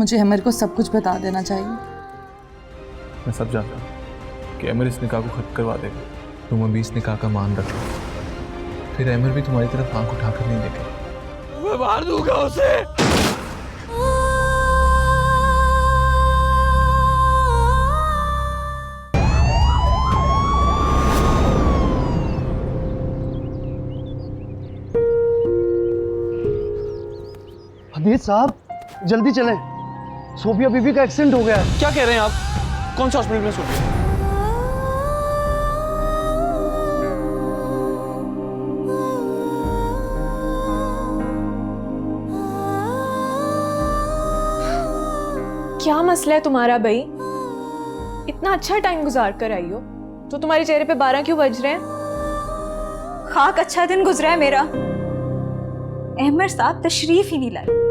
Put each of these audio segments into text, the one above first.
मुझे अमर को सब कुछ बता देना चाहिए। मैं सब जानता हूँ कि अमर इस निकाह को खत्म करवा देगा। तुम अभी इस निकाह का मान रखो, फिर अमर भी तुम्हारी तरफ आंख उठाकर नहीं देखेगा। मैं मार दूंगा उसे। हमीद साहब जल्दी चलें, सोफिया बीबी का एक्सीडेंट हो गया है। क्या कह रहे हैं आप? कौन सा हॉस्पिटल में सोफिया? क्या मसला है तुम्हारा भाई? इतना अच्छा टाइम गुजार कर आई हो तो तुम्हारे चेहरे पे 12 क्यों बज रहे हैं? खाक अच्छा दिन गुजरा है मेरा। अहमद साहब तशरीफ ही नहीं लाए।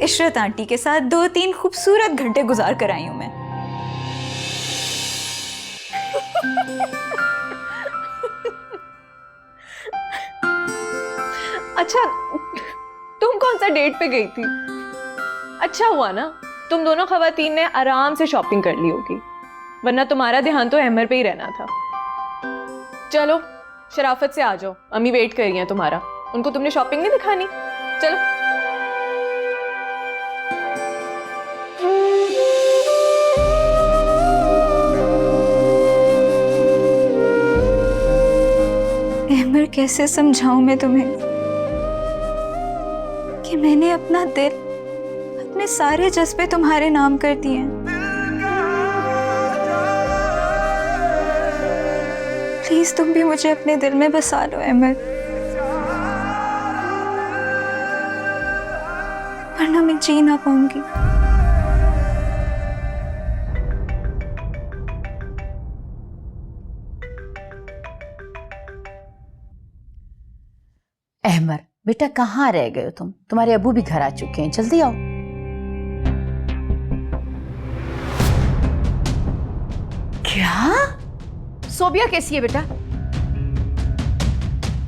इशरत आंटी के साथ 2-3 खूबसूरत घंटे गुजार कर आई हूं मैं। अच्छा, तुम कौन सा डेट पे गई थी? अच्छा हुआ ना तुम दोनों खवातीन ने आराम से शॉपिंग कर ली होगी, वरना तुम्हारा ध्यान तो अहमर पे ही रहना था। चलो शराफत से आ जाओ, अम्मी वेट कर रही हैं तुम्हारा। उनको तुमने शॉपिंग नहीं दिखानी? चलो। अहमर कैसे समझाऊं मैं तुम्हें कि मैंने अपना दिल, अपने सारे जज्बे तुम्हारे नाम कर दिए हैं। प्लीज तुम भी मुझे अपने दिल में बसा लो अहमर, वरना मैं जी ना पाऊंगी। अहमर बेटा कहाँ रह गए हो तुम? तुम्हारे अबू भी घर आ चुके हैं, जल्दी आओ। क्या? सोबिया कैसी है बेटा?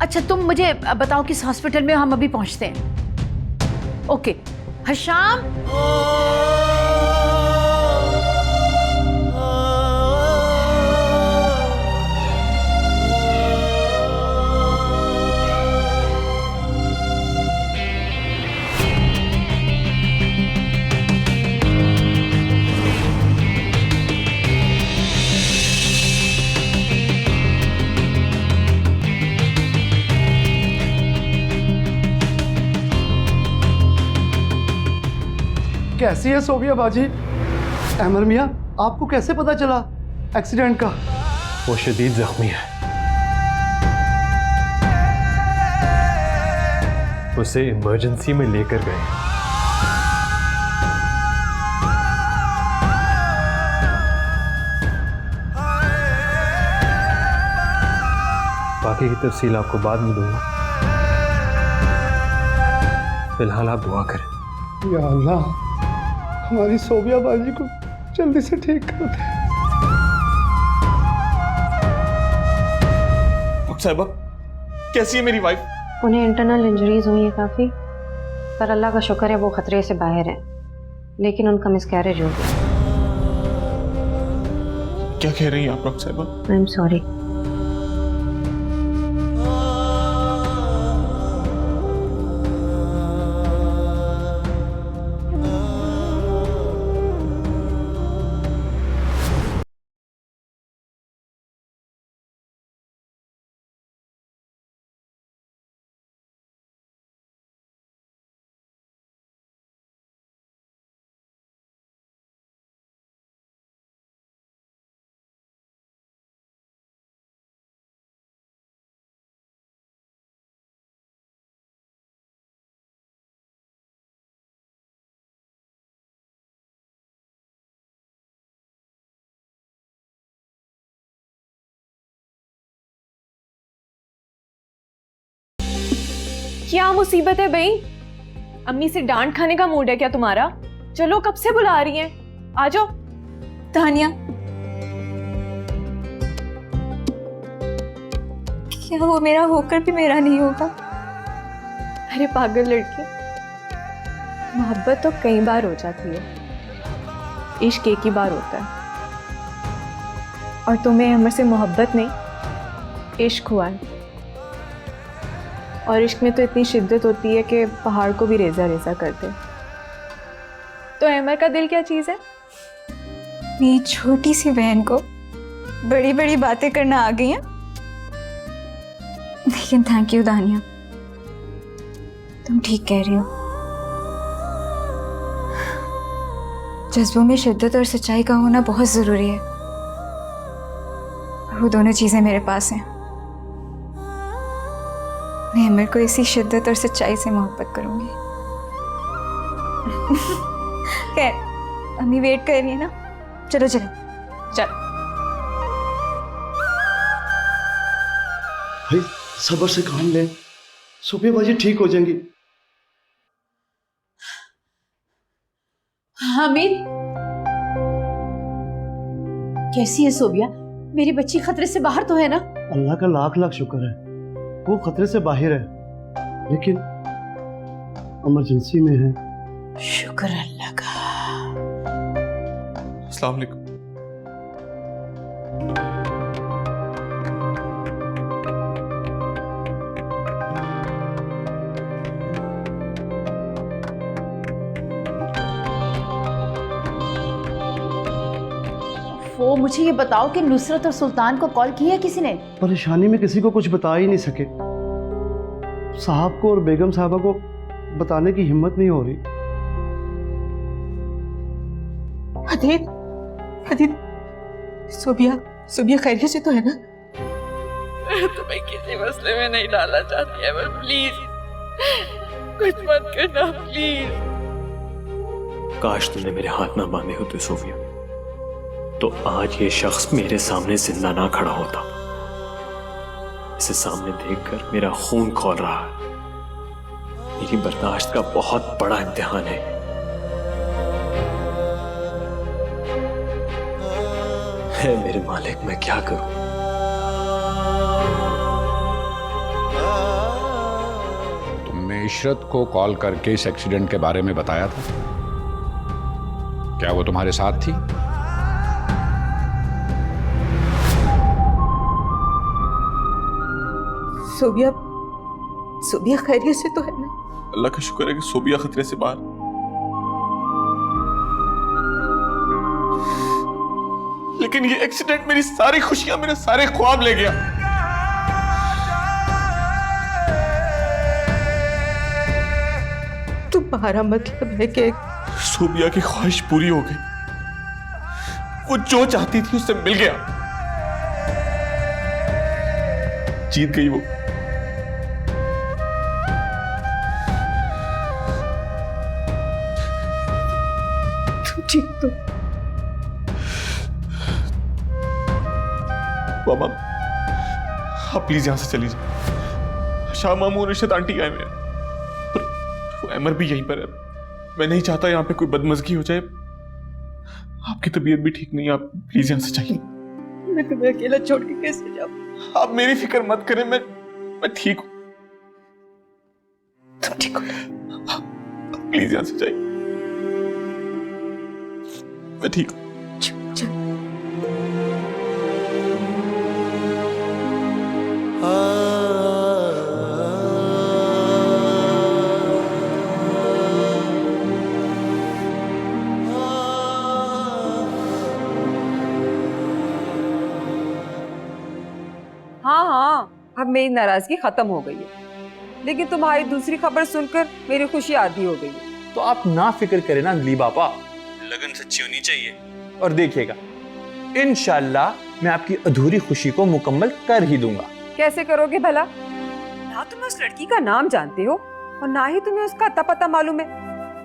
अच्छा तुम मुझे बताओ किस हॉस्पिटल में हम अभी पहुंचते हैं। ओके हशाम। कैसी है सोफिया बाजी? अमर मियाँ आपको कैसे पता चला एक्सीडेंट का? वो शदीद जख्मी है, उसे इमरजेंसी में लेकर गए। बाकी की तफसील आपको बाद में दूंगा, फिलहाल आप दुआ करें। या अल्लाह हमारी सोफिया बाजी को जल्दी से ठीक कर दे। साहिबा कैसी है मेरी वाइफ? उन्हें इंटरनल इंजरीज हुई है काफ़ी, पर अल्लाह का शुक्र है वो खतरे से बाहर है, लेकिन उनका मिसकैरेज हो गया। क्या कह रही हैं आप डॉक्टर साहिबा? I am sorry. क्या मुसीबत है भाई? अम्मी से डांट खाने का मूड है क्या तुम्हारा? चलो कब से बुला रही हैं, आ जाओ। तानिया क्या वो मेरा होकर भी मेरा नहीं होगा? अरे पागल लड़की, मोहब्बत तो कई बार हो जाती है, इश्क एक ही बार होता है। और तुम्हें अमर से मोहब्बत नहीं, इश्क हुआ है। और इश्क में तो इतनी शिद्दत होती है कि पहाड़ को भी रेजा रेजा कर दे। तो अमर का दिल क्या चीज़ है? मेरी छोटी सी बहन को बड़ी बड़ी बातें करना आ गई हैं। लेकिन थैंक यू दानिया, तुम ठीक कह रही हो। जज्बों में शिद्दत और सच्चाई का होना बहुत जरूरी है। वो दोनों चीजें मेरे पास हैं। मैं अमर को इसी शिद्दत और सच्चाई से मोहब्बत करूंगी। खैर, अम्मी वेट कर रही है ना, चलो चलो। चल। भाई सब्र से काम ले, सोफिया बाजी ठीक हो जाएंगी। हामिद, कैसी है सोबिया? मेरी बच्ची खतरे से बाहर तो है ना? अल्लाह का लाख लाख शुक्र है, वो खतरे से बाहर है, लेकिन इमरजेंसी में है। शुक्र अल्लाह का। अस्सलाम वालेकुम। वो मुझे ये बताओ कि नुसरत और सुल्तान को कॉल की है किसी ने? परेशानी में किसी को कुछ बता ही नहीं सके। साहब को और बेगम साहबा को बताने की हिम्मत नहीं हो रही। अदीब, अदीब, सोबिया खैरियत से तो है ना? तुम्हें किसी मसले में नहीं डालना चाहती है, प्लीज कुछ मत करना प्लीज। काश तुमने मेरे हाथ ना बांधे होते सोफिया, तो आज ये शख्स मेरे सामने जिंदा ना खड़ा होता। इसे सामने देखकर मेरा खून खौल रहा है। मेरी बर्दाश्त का बहुत बड़ा इम्तिहान है। है मेरे मालिक, मैं क्या करूं? तुमने इशरत को कॉल करके इस एक्सीडेंट के बारे में बताया था? क्या वो तुम्हारे साथ थी? सोबिया खैरियत से तो है ना? अल्लाह का शुक्र है कि सोबिया खतरे से बाहर। लेकिन ये एक्सीडेंट मेरी सारी खुशियां, मेरे सारे ख्वाब ले गया। तुम्हारा मतलब है कि सोबिया की ख्वाहिश पूरी हो गई। वो जो चाहती थी उससे मिल गया। जीत गई वो। ठीक तो मामा, आप प्लीज यहां से चली जाए। शाह मामू, रिशत आंटी आए हुए हैं, पर वो अमर भी यहीं पर है। मैं नहीं चाहता यहाँ पे कोई बदमज़गी हो जाए। आपकी तबीयत भी ठीक नहीं है, आप प्लीज यहां से जाइए। मैं तुम्हें अकेला छोड़ के कैसे जाऊं? आप मेरी फिक्र मत करें, मैं ठीक हूं। तुम ठीक हो? प्लीज यहां से जाइए, मैं ठीक हूं। हाँ हाँ, अब मेरी नाराजगी खत्म हो गई है, लेकिन तुम्हारी दूसरी खबर सुनकर मेरी खुशी आधी हो गई है। तो आप ना फिक्र करें ना अंजलि पापा, लगन सच्ची होनी चाहिए और देखिएगा इंशाल्लाह मैं आपकी अधूरी खुशी को मुकम्मल कर ही दूंगा। कैसे करोगे भला? ना तुम उस लड़की का नाम जानते हो और ना ही तुम्हें उसका अता पता मालूम है।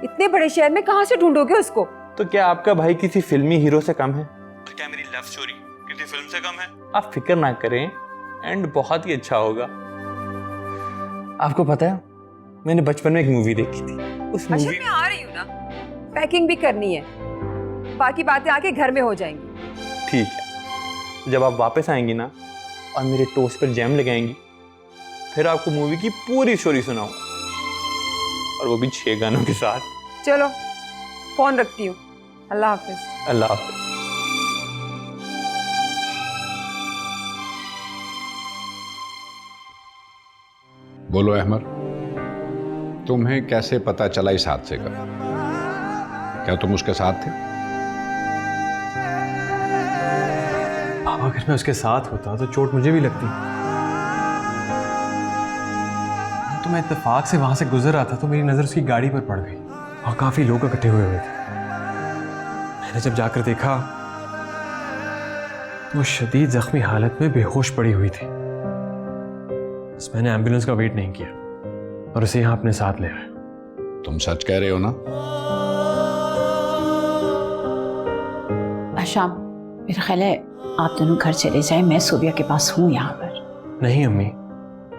इतने बड़े शहर में कहाँ से ढूंढोगे उसको? तो क्या आपका भाई किसी फिल्मी हीरो से कम है? तो क्या मेरी लव स्टोरी किसी फिल्म से कम है? आप फिक्र ना करें, एंड बहुत ही अच्छा होगा। आपको पता है मैंने बचपन में एक मूवी देखी थी। उस अच्छा, मूवी मैं आ रही हूँ ना, पैकिंग भी करनी है, बाकी बातें आके घर में हो जाएंगी। ठीक है, जब आप वापस आएंगी ना और मेरे टोस्ट पर जैम लगाएंगी, फिर आपको मूवी की पूरी स्टोरी सुनाऊंगा, और वो भी 6 गानों के साथ। चलो फोन रखती हूँ, अल्लाह हाफिज। अल्लाह हाफिज। बोलो अहमद, तुम्हें कैसे पता चला इस हादसे का? क्या तुम उसके साथ थे? अगर मैं उसके साथ होता तो चोट मुझे भी लगती। तो मैं इत्तेफाक से वहां से गुजर रहा था तो मेरी नजर उसकी गाड़ी पर पड़ गई और काफी लोग इकट्ठे हुए थे। मैंने जब जाकर देखा तो वो शदीद जख्मी हालत में बेहोश पड़ी हुई थी। बस मैंने एम्बुलेंस का वेट नहीं किया और उसे यहां अपने साथ ले आया। तुम सच कह रहे हो ना? शाम, मेरा ख्याल है आप दोनों घर चले जाएं, मैं सोबिया के पास हूँ यहाँ पर। नहीं अम्मी,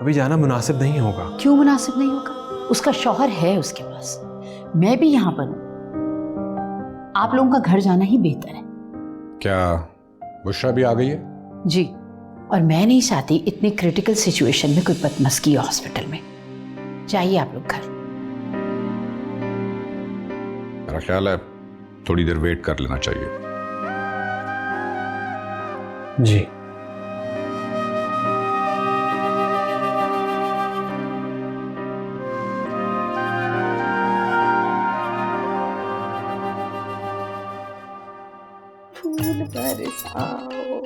अभी जाना मुनासिब नहीं होगा। क्यों मुनासिब नहीं होगा? उसका शौहर है उसके पास, मैं भी यहाँ पर हूँ। आप लोगों का घर जाना ही बेहतर है। क्या बुशरा भी आ गई है? जी, और मैं नहीं चाहती इतनी क्रिटिकल सिचुएशन में कोई बदमस्की हो हॉस्पिटल में। जाइए आप लोग घर। मेरा ख्याल है थोड़ी देर वेट कर लेना चाहिए। जी। फूल बरसाओ।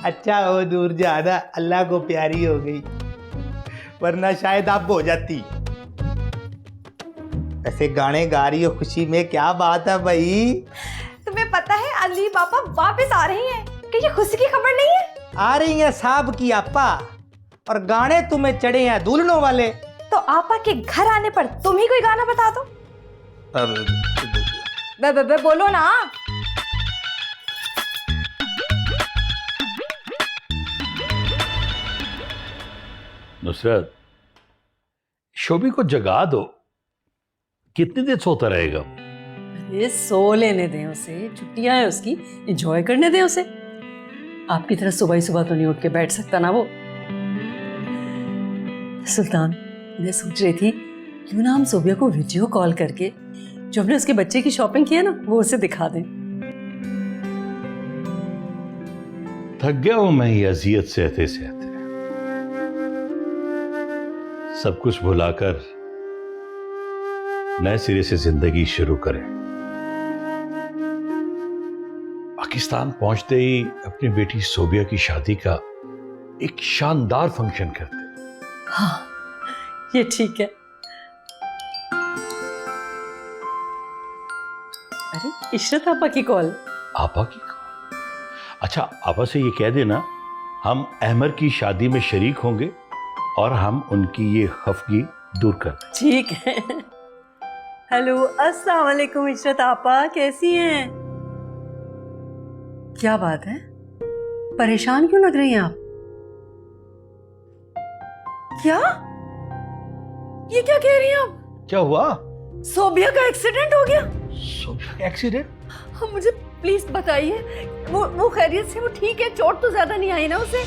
अच्छा हो दूर जाना, अल्लाह को प्यारी हो गई, वरना शायद आप हो जाती। ऐसे गाने गा रही हो खुशी में, क्या बात है भाई? तुम्हें पता है अली पापा वापस आ रही हैं? कि ये खुशी की खबर नहीं है? आ रही हैं साहब की आपा, और गाने तुम्हें चढ़े हैं दुल्हनों वाले। तो आपा के घर आने पर तुम ही कोई गाना बता दो। बे बोलो ना। नुसरत, शोभी को जगा दो, कितनी देर सोता रहेगा? अरे सो लेने दें उसे, छुट्टियां हैं उसकी, एंजॉय करने दें उसे। आपकी तरह सुबह ही सुबह तो नहीं उठ के बैठ सकता ना वो। सुल्तान, मैं सोच रही थी क्यों ना हम सोबिया को वीडियो कॉल करके जो हमने उसके बच्चे की शॉपिंग की है ना वो उसे दिखा दें। थक गया हूं मैं ये अजियत सहते सहते। सब कुछ भुलाकर नए सिरे से जिंदगी शुरू करें। पाकिस्तान पहुंचते ही अपनी बेटी सोबिया की शादी का एक शानदार फंक्शन करते। हाँ, ये ठीक है। अरे इशरत आपा की कॉल। आपा की कॉल? अच्छा, आपा से ये कह देना हम अहमर की शादी में शरीक होंगे और हम उनकी ये खफगी दूर कर दें। ठीक है। हेलो, अस्सलाम वालेकुम इशरत आपा, कैसी हैं? क्या बात है, परेशान क्यों लग रही हैं आप? क्या? ये क्या कह रही हैं आप? क्या हुआ? सोबिया का एक्सीडेंट हो गया। सोबिया का एक्सीडेंट? हाँ, मुझे प्लीज बताइए, वो खैरियत से, वो ठीक है? चोट तो ज्यादा नहीं आई ना उसे?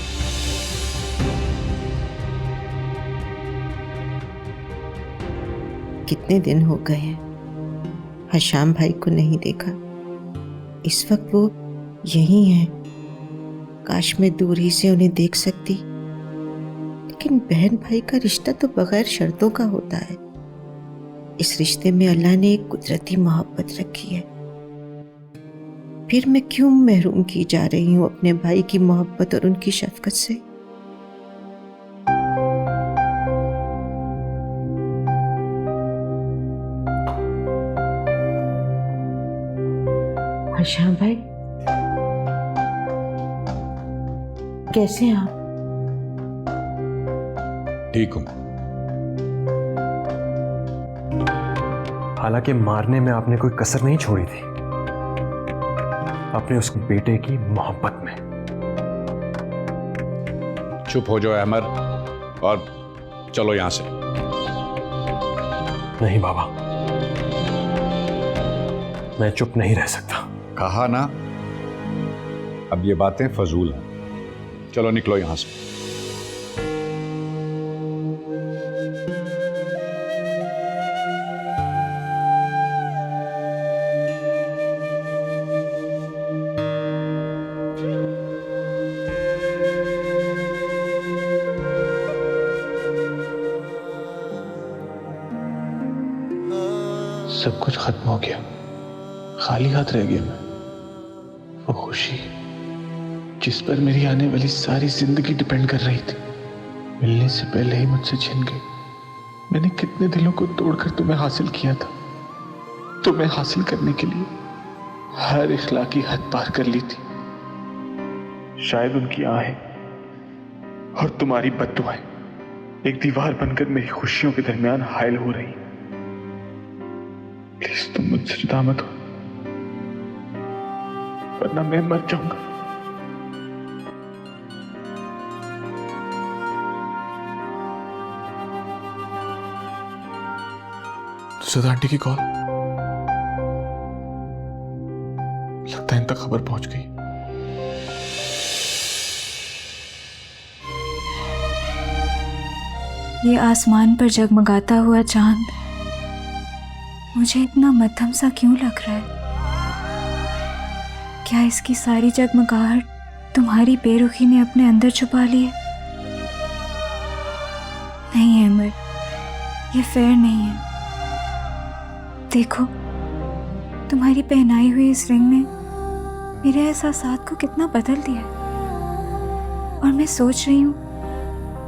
कितने दिन हो गए हैं हशाम भाई को नहीं देखा। इस वक्त वो यहीं है। काश मैं दूरी से उन्हें देख सकती, लेकिन बहन भाई का रिश्ता तो बगैर शर्तों का होता है। इस रिश्ते में अल्लाह ने एक कुदरती मोहब्बत रखी है। फिर मैं क्यों महरूम की जा रही हूँ अपने भाई की मोहब्बत और उनकी शफकत से? हशाम भाई, कैसे हैं आप? ठीक हूं। हालांकि मारने में आपने कोई कसर नहीं छोड़ी थी, अपने उस बेटे की मोहब्बत में। चुप हो जाओ अहमद और चलो यहां से। नहीं बाबा, मैं चुप नहीं रह सकता। कहा ना, अब ये बातें फजूल हैं। चलो निकलो यहां से। सब कुछ खत्म हो गया, खाली हाथ रह गया मैं। वो खुशी जिस पर मेरी आने वाली सारी जिंदगी डिपेंड कर रही थी, मिलने से पहले ही मुझसे छिन गई। मैंने कितने दिलों को तोड़कर तुम्हें हासिल किया था। तुम्हें हासिल करने के लिए हर इखलाकी हद पार कर ली थी। शायद उनकी आहें और तुम्हारी बद्दुआएं एक दीवार बनकर मेरी खुशियों के दरमियान हायल हो रही। प्लीज तुम मुझसे जुदा मत हो, वरना मैं मर जाऊंगा। सुधा आंटी की कॉल, लगता है इन तक खबर पहुंच गई। ये आसमान पर जगमगाता हुआ चांद मुझे इतना मध्यम सा क्यों लग रहा है? क्या इसकी सारी जगमगाहट तुम्हारी बेरुखी ने अपने अंदर छुपा ली है? नहीं अहमद, ये फेयर नहीं है। देखो, तुम्हारी पहनाई हुई इस रिंग ने मेरे एहसासात को कितना बदल दिया है। और मैं सोच रही हूँ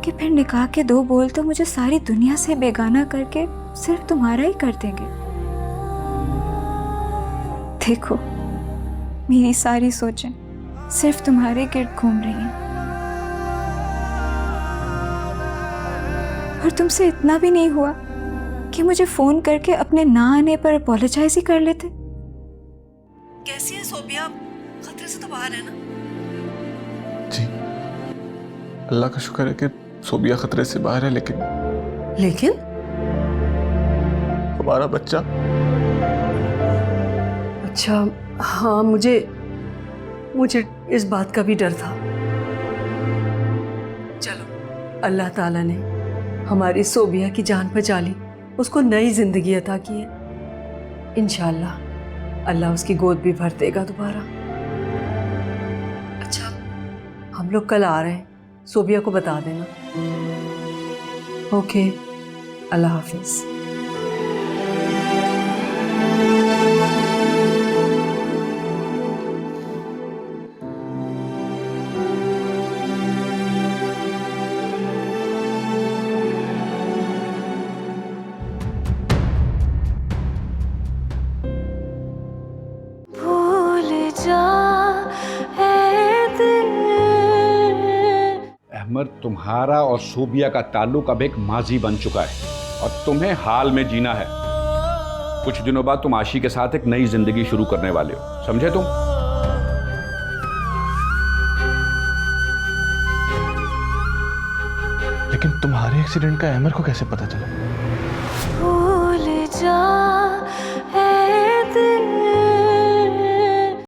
कि फिर निकाह के 2 बोल तो मुझे सारी दुनिया से बेगाना करके सिर्फ तुम्हारा ही कर देंगे। देखो, मेरी सारी सोचें सिर्फ तुम्हारे गिर्द घूम रही हैं। और तुमसे इतना भी नहीं हुआ कि मुझे फोन करके अपने ना आने पर अपोलोजाइज ही कर लेते। कैसी है सोबिया? खतरे से तो बाहर है ना? जी, अल्लाह का शुक्र है कि सोबिया खतरे से बाहर है, लेकिन हमारा बच्चा। अच्छा, हाँ, मुझे इस बात का भी डर था। चलो, अल्लाह ताला ने हमारी सोबिया की जान बचा ली, उसको नई जिंदगी अता की है। इंशाअल्लाह अल्लाह उसकी गोद भी भर देगा दोबारा। अच्छा, हम लोग कल आ रहे हैं, सोबिया को बता देना। ओके, अल्लाह हाफिज। अहमद, तुम्हारा और सोबिया का ताल्लुक अब एक माजी बन चुका है और तुम्हें हाल में जीना है। कुछ दिनों बाद तुम आशी के साथ एक नई जिंदगी शुरू करने वाले हो, समझे तुम? लेकिन तुम्हारे एक्सीडेंट का अहमद को कैसे पता चला? भूल जा